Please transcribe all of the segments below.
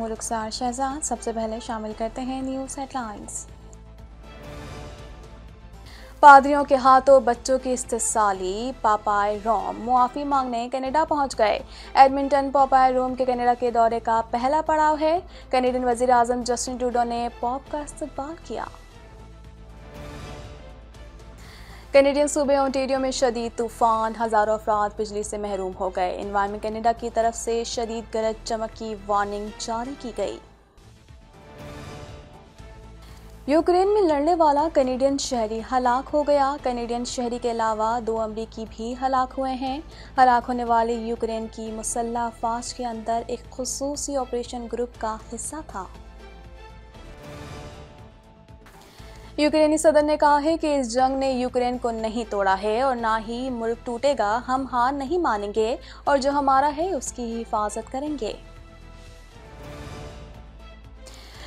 ہوں رخسار شہزاد۔ سب سے پہلے شامل کرتے ہیں نیوز ہیڈ لائنز۔ پادریوں کے ہاتھوں بچوں کی استحصالی، پاپائے روم معافی مانگنے کینیڈا پہنچ گئے۔ ایڈمنٹن پاپائے روم کے کینیڈا کے دورے کا پہلا پڑاؤ ہے۔ کینیڈین وزیر اعظم جسٹن ٹروڈو نے پوپ کا استقبال کیا۔ کینیڈین صوبے اونٹیریو میں شدید طوفان، ہزاروں افراد بجلی سے محروم ہو گئے۔ انوائرمنٹ کینیڈا کی طرف سے شدید گرج چمک کی وارننگ جاری کی گئی۔ یوکرین میں لڑنے والا کینیڈین شہری ہلاک ہو گیا۔ کینیڈین شہری کے علاوہ 2 امریکی بھی ہلاک ہوئے ہیں۔ ہلاک ہونے والے یوکرین کی مسلح افواج کے اندر ایک خصوصی آپریشن گروپ کا حصہ تھا۔ یوکرینی صدر نے کہا ہے کہ اس جنگ نے یوکرین کو نہیں توڑا ہے اور نہ ہی ملک ٹوٹے گا۔ ہم ہار نہیں مانیں گے اور جو ہمارا ہے اس کی حفاظت کریں گے۔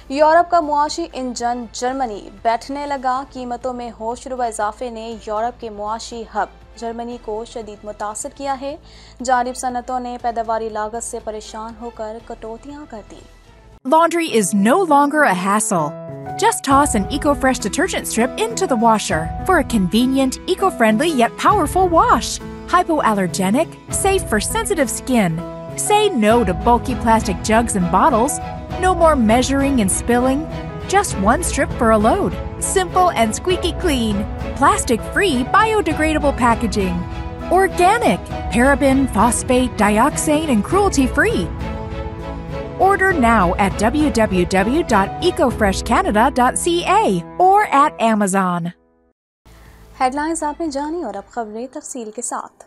یورپ کا معاشی انجن جرمنی بیٹھنے لگا۔ قیمتوں میں ہوش ربا اضافے نے یورپ کے معاشی ہب جرمنی کو شدید متاثر کیا ہے۔ جانب صنعتوں نے پیداواری لاگت سے پریشان ہو کر کٹوتیاں کر دیں۔ Laundry is no longer a hassle. Just toss an EcoFresh detergent strip into the washer for a convenient, eco-friendly yet powerful wash. Hypoallergenic, safe for sensitive skin. Say no to bulky plastic jugs and bottles. No more measuring and spilling. Just one strip for a load. Simple and squeaky clean. Plastic-free, biodegradable packaging. Organic, paraben, phosphate, dioxane, and cruelty-free. Order now at www.ecofreshcanada.ca or at Amazon. Headlines آپ نے جانی اور اب خبریں تفصیل کے ساتھ۔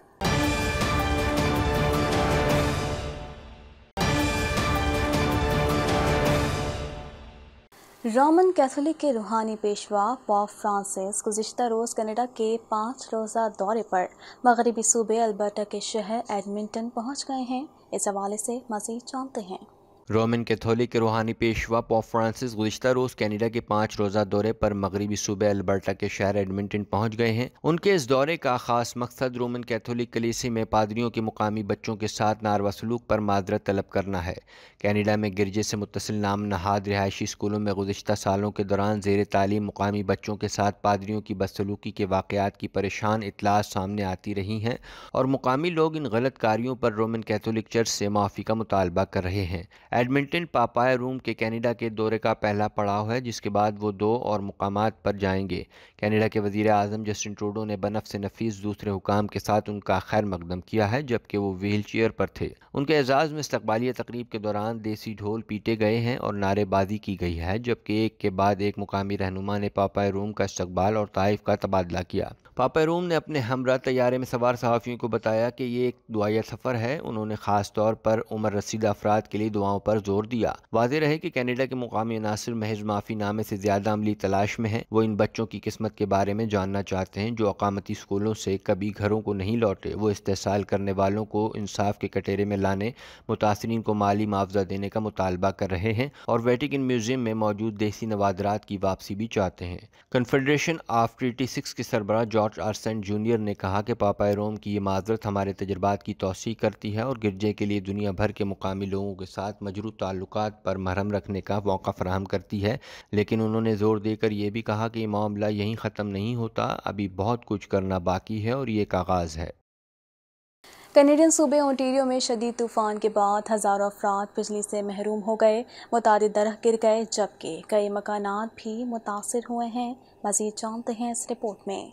Roman Catholic کے روحانی پیشوا پوپ فرانسس گزشتہ روز کینیڈا کے 5 روزہ دورے پر مغربی صوبے البرٹا کے شہر ایڈمنٹن پہنچ گئے ہیں۔ اس حوالے سے مزید جانتے ہیں۔ رومن کیتھولک کے روحانی پیشوا پوپ فرانسس گزشتہ روز کینیڈا کے 5 روزہ دورے پر مغربی صوبے البرٹا کے شہر ایڈمنٹن پہنچ گئے ہیں۔ ان کے اس دورے کا خاص مقصد رومن کیتھولک کلیسا میں پادریوں کے مقامی بچوں کے ساتھ ناروا سلوک پر معذرت طلب کرنا ہے۔ کینیڈا میں گرجے سے متصل نام نہاد رہائشی اسکولوں میں گزشتہ سالوں کے دوران زیر تعلیم مقامی بچوں کے ساتھ پادریوں کی بدسلوکی کے واقعات کی پریشان اطلاعات سامنے آتی رہی ہیں اور مقامی لوگ ان غلط کاریوں پر رومن کیتھولک چرچ سے معافی کا مطالبہ کر رہے ہیں۔ ایڈمنٹن پاپائے روم کے کینیڈا کے دورے کا پہلا پڑاؤ ہے، جس کے بعد وہ 2 اور مقامات پر جائیں گے۔ کینیڈا کے وزیر اعظم جسٹن ٹروڈو نے بنفس نفیس دوسرے حکام کے ساتھ ان کا خیر مقدم کیا ہے، جبکہ وہ وہیل چیئر پر تھے۔ ان کے اعزاز میں استقبالیہ تقریب کے دوران دیسی ڈھول پیٹے گئے ہیں اور نعرے بازی کی گئی ہے، جبکہ ایک کے بعد ایک مقامی رہنما نے پاپائے روم کا استقبال اور تحائف کا تبادلہ کیا۔ پاپائے روم نے اپنے ہمراہ طیارے میں سوار صحافیوں کو بتایا کہ یہ ایک دعائیہ سفر ہے۔ انہوں نے خاص طور پر عمر رسیدہ افراد کے لیے دعاؤں پر زور دیا۔ واضح رہے کہ کینیڈا کے مقامی عناصر محض معافی نامے سے زیادہ عملی تلاش میں ہیں۔ وہ ان بچوں کی قسمت کے بارے میں جاننا چاہتے ہیں جو اقامتی اسکولوں سے کبھی گھروں کو نہیں لوٹے۔ وہ استحصال کرنے والوں کو انصاف کے کٹہرے میں لانے، متاثرین کو مالی معاوضہ دینے کا مطالبہ کر رہے ہیں اور ویٹیکن میوزیم میں موجود دیسی نوادرات کی واپسی بھی چاہتے ہیں۔ کنفیڈریشن آف ٹریٹی 6 کے سربراہ جارج آر سینٹ جونیئر نے کہا کہ پاپائے روم کی یہ معذرت ہمارے تجربات کی توسیع کرتی ہے اور گرجے کے لیے دنیا بھر کے مقامی لوگوں کے ساتھ مجروح تعلقات پر مرہم رکھنے کا موقع فراہم کرتی ہے، لیکن انہوں نے زور دے کر یہ بھی کہا کہ یہ معاملہ یہیں ختم نہیں ہوتا، ابھی بہت کچھ کرنا باقی ہے اور یہ ایک آغاز ہے۔ کینیڈین صوبے اونٹیریو میں شدید طوفان کے بعد ہزاروں افراد بجلی سے محروم ہو گئے۔ متعدد درخت گر گئے جبکہ کئی مکانات بھی متاثر ہوئے ہیں۔ مزید جانتے ہیں اس رپورٹ میں۔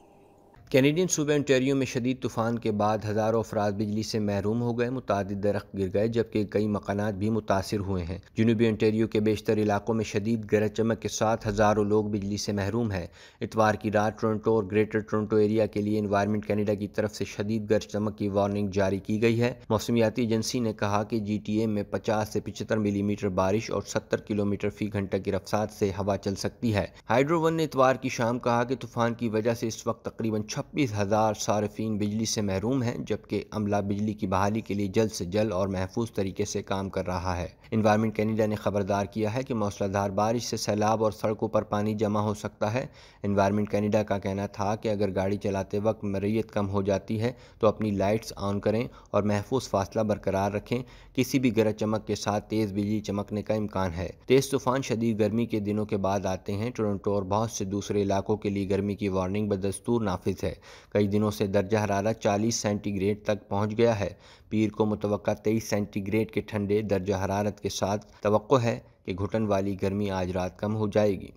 کینیڈین صوبے انٹیریو میں شدید طوفان کے بعد ہزاروں افراد بجلی سے محروم ہو گئے، متعدد درخت گر گئے جبکہ کئی مکانات بھی متاثر ہوئے ہیں۔ جنوبی انٹیریو کے بیشتر علاقوں میں شدید گرج چمک کے ساتھ ہزاروں لوگ بجلی سے محروم ہیں۔ اتوار کی رات ٹورنٹو اور گریٹر ٹورنٹو ایریا کے لیے انوائرمنٹ کینیڈا کی طرف سے شدید گرج چمک کی وارننگ جاری کی گئی ہے۔ موسمیاتی ایجنسی نے کہا کہ GTA میں 50 سے 75 ملی میٹر بارش اور 70 کلومیٹر فی گھنٹہ کی رفتار سے ہوا چل سکتی ہے۔ ہائیڈرو ون نے اتوار کی شام کہا کہ طوفان کی وجہ سے اس وقت تقریباً 26,000 صارفین بجلی سے محروم ہیں، جبکہ عملہ بجلی کی بحالی کے لیے جلد سے جلد اور محفوظ طریقے سے کام کر رہا ہے۔ انوائرمنٹ کینیڈا نے خبردار کیا ہے کہ موسلا دھار بارش سے سیلاب اور سڑکوں پر پانی جمع ہو سکتا ہے۔ انوائرمنٹ کینیڈا کا کہنا تھا کہ اگر گاڑی چلاتے وقت مرئیت کم ہو جاتی ہے تو اپنی لائٹس آن کریں اور محفوظ فاصلہ برقرار رکھیں۔ کسی بھی گرج چمک کے ساتھ تیز بجلی چمکنے کا امکان ہے۔ تیز طوفان شدید گرمی کے دنوں کے بعد آتے ہیں۔ ٹورنٹو اور بہت سے دوسرے علاقوں کے لیے گرمی کی وارننگ بدستور نافذ ہے۔ کئی دنوں سے درجہ حرارت 40 سینٹی گریڈ تک پہنچ گیا ہے۔ پیر کو متوقع 23 سینٹی گریڈ کے ٹھنڈے درجہ حرارت کے ساتھ توقع ہے کہ گھٹن والی گرمی آج رات کم ہو جائے گی۔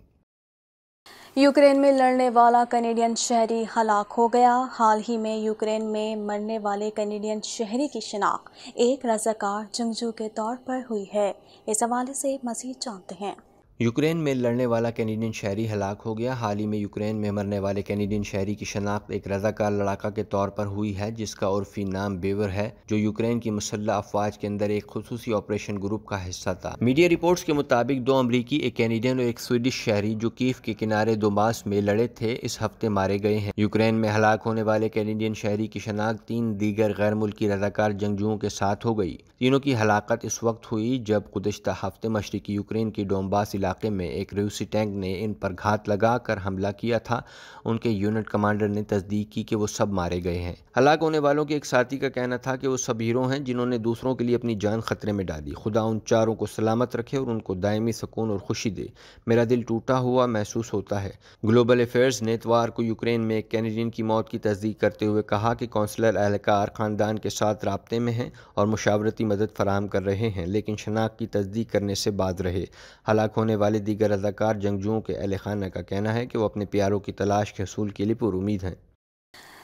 یوکرین میں لڑنے والا کینیڈین شہری ہلاک ہو گیا۔ حال ہی میں یوکرین میں مرنے والے کینیڈین شہری کی شناخت ایک رضاکار جنگجو کے طور پر ہوئی ہے۔ اس حوالے سے مزید جانتے ہیں۔ یوکرین میں لڑنے والا کینیڈین شہری ہلاک ہو گیا۔ حال ہی میں یوکرین میں مرنے والے کینیڈین شہری کی شناخت ایک رضاکار لڑاکا کے طور پر ہوئی ہے، جس کا عرفی نام بیور ہے، جو یوکرین کی مسلح افواج کے اندر ایک خصوصی آپریشن گروپ کا حصہ تھا۔ میڈیا رپورٹس کے مطابق 2 امریکی، ایک کینیڈین اور ایک سویڈش شہری جو کیف کے کنارے دونباس میں لڑے تھے، اس ہفتے مارے گئے ہیں۔ یوکرین میں ہلاک ہونے والے کینیڈین شہری کی شناخت 3 دیگر غیر ملکی رضاکار جنگجوؤں کے ساتھ ہو گئی۔ تینوں کی ہلاکت اس وقت ہوئی جب گزشتہ ہفتے مشرقی یوکرین کے ڈونباس علاقے میں ایک روسی ٹینک نے ان پر گھات لگا کر حملہ کیا تھا۔ ان کے یونٹ کمانڈر نے تصدیق کی کہ وہ سب مارے گئے ہیں۔ ہلاک ہونے والوں کے ایک ساتھی کا کہنا تھا کہ وہ سب ہیرو ہیں جنہوں نے دوسروں کے لیے اپنی جان خطرے میں ڈالی۔ خدا ان چاروں کو سلامت رکھے اور ان کو دائمی سکون اور خوشی دے۔ میرا دل ٹوٹا ہوا محسوس ہوتا ہے۔ گلوبل افیئرز نے اتوار کو یوکرین میں ایک کینیڈین کی موت کی تصدیق کرتے ہوئے کہا کہ کونسلر اہلکار خاندان کے ساتھ رابطے میں ہیں اور مشاورتی مدد فراہم کر رہے ہیں، لیکن شناخت کی تصدیق کرنے سے باز رہے۔ ہلاک ہونے والے دیگر رضاکار جنگجوؤں کے اہل خانہ کا کہنا ہے کہ وہ اپنے پیاروں کی تلاش کے حصول کے لیے پر امید ہیں۔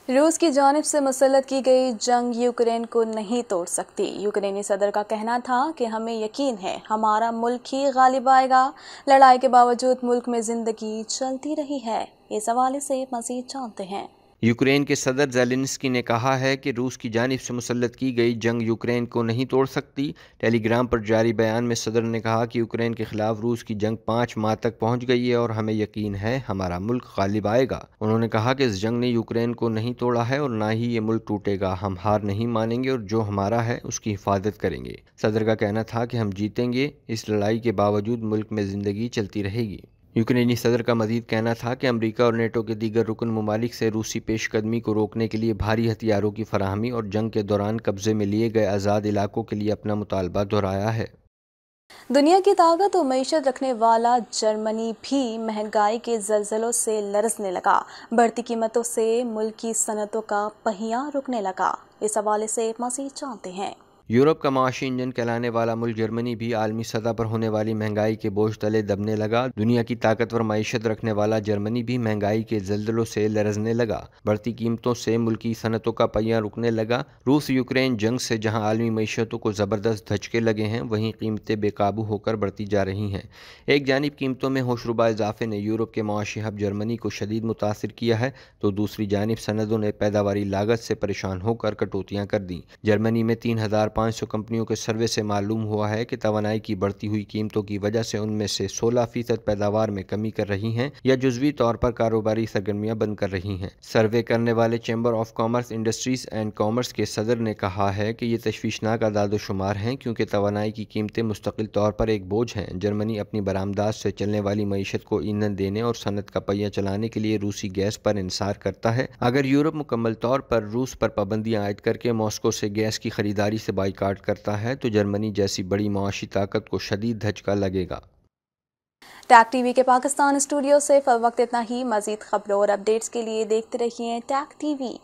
روس کی جانب سے مسلط کی گئی جنگ یوکرین کو نہیں توڑ سکتی۔ یوکرینی صدر کا کہنا تھا کہ ہمیں یقین ہے ہمارا ملک ہی غالب آئے گا۔ لڑائی کے باوجود ملک میں زندگی چلتی رہی ہے۔ اس حوالے سے مزید جانتے ہیں۔ یوکرین کے صدر زیلنسکی نے کہا ہے کہ روس کی جانب سے مسلط کی گئی جنگ یوکرین کو نہیں توڑ سکتی۔ ٹیلی گرام پر جاری بیان میں صدر نے کہا کہ یوکرین کے خلاف روس کی جنگ 5 ماہ تک پہنچ گئی ہے اور ہمیں یقین ہے ہمارا ملک غالب آئے گا۔ انہوں نے کہا کہ اس جنگ نے یوکرین کو نہیں توڑا ہے اور نہ ہی یہ ملک ٹوٹے گا۔ ہم ہار نہیں مانیں گے اور جو ہمارا ہے اس کی حفاظت کریں گے۔ صدر کا کہنا تھا کہ ہم جیتیں گے، اس لڑائی کے باوجود ملک میں زندگی چلتی رہے گی۔ یوکرینی صدر کا مزید کہنا تھا کہ امریکہ اور نیٹو کے دیگر رکن ممالک سے روسی پیش قدمی کو روکنے کے لیے بھاری ہتھیاروں کی فراہمی اور جنگ کے دوران قبضے میں لیے گئے آزاد علاقوں کے لیے اپنا مطالبہ دہرایا ہے۔ دنیا کی طاقت و معیشت رکھنے والا جرمنی بھی مہنگائی کے زلزلوں سے لرزنے لگا۔ بڑھتی قیمتوں سے ملکی صنعتوں کا پہیہ رکنے لگا۔ اس حوالے سے مزید جانتے ہیں۔ یورپ کا معاشی انجن کہلانے والا ملک جرمنی بھی عالمی سطح پر ہونے والی مہنگائی کے بوجھ تلے دبنے لگا۔ دنیا کی طاقتور معیشت رکھنے والا جرمنی بھی مہنگائی کے زلزلوں سے لرزنے لگا۔ بڑھتی قیمتوں سے ملکی صنعتوں کا پہیہ رکنے لگا۔ روس یوکرین جنگ سے جہاں عالمی معیشتوں کو زبردست دھچکے لگے ہیں، وہیں قیمتیں بے قابو ہو کر بڑھتی جا رہی ہیں۔ ایک جانب قیمتوں میں ہوشربا اضافے نے یورپ کے معاشی ہب جرمنی کو شدید متاثر کیا ہے، تو دوسری جانب صنعتوں نے پیداواری لاگت سے پریشان ہو کر کٹوتیاں کر دیں۔ جرمنی میں 3,500 کمپنیوں کے سروے سے معلوم ہوا ہے کہ توانائی کی بڑھتی ہوئی قیمتوں کی وجہ سے ان میں سے 16% پیداوار میں کمی کر رہی ہیں یا جزوی طور پر کاروباری سرگرمیاں بند کر رہی ہیں۔ سروے کرنے والے chamber of commerce, industries and commerce کے صدر نے کہا ہے کہ یہ تشویشناک اعداد و شمار ہیں کیونکہ توانائی کی قیمتیں مستقل طور پر ایک بوجھ ہیں۔ جرمنی اپنی برآمدات سے چلنے والی معیشت کو ایندھن دینے اور صنعت کا پہیہ چلانے کے لیے روسی گیس پر انحصار کرتا ہے۔ اگر یورپ مکمل طور پر روس پر پابندیاں عائد کر کے ماسکو سے گیس کی خریداری سے بائیکاٹ کرتا ہے تو جرمنی جیسی بڑی معاشی طاقت کو شدید دھچکا لگے گا۔ ٹیک ٹی وی کے پاکستان اسٹوڈیو سے فی الوقت اتنا ہی۔ مزید خبروں اور اپڈیٹس کے لیے دیکھتے رہیے ٹیک ٹی وی۔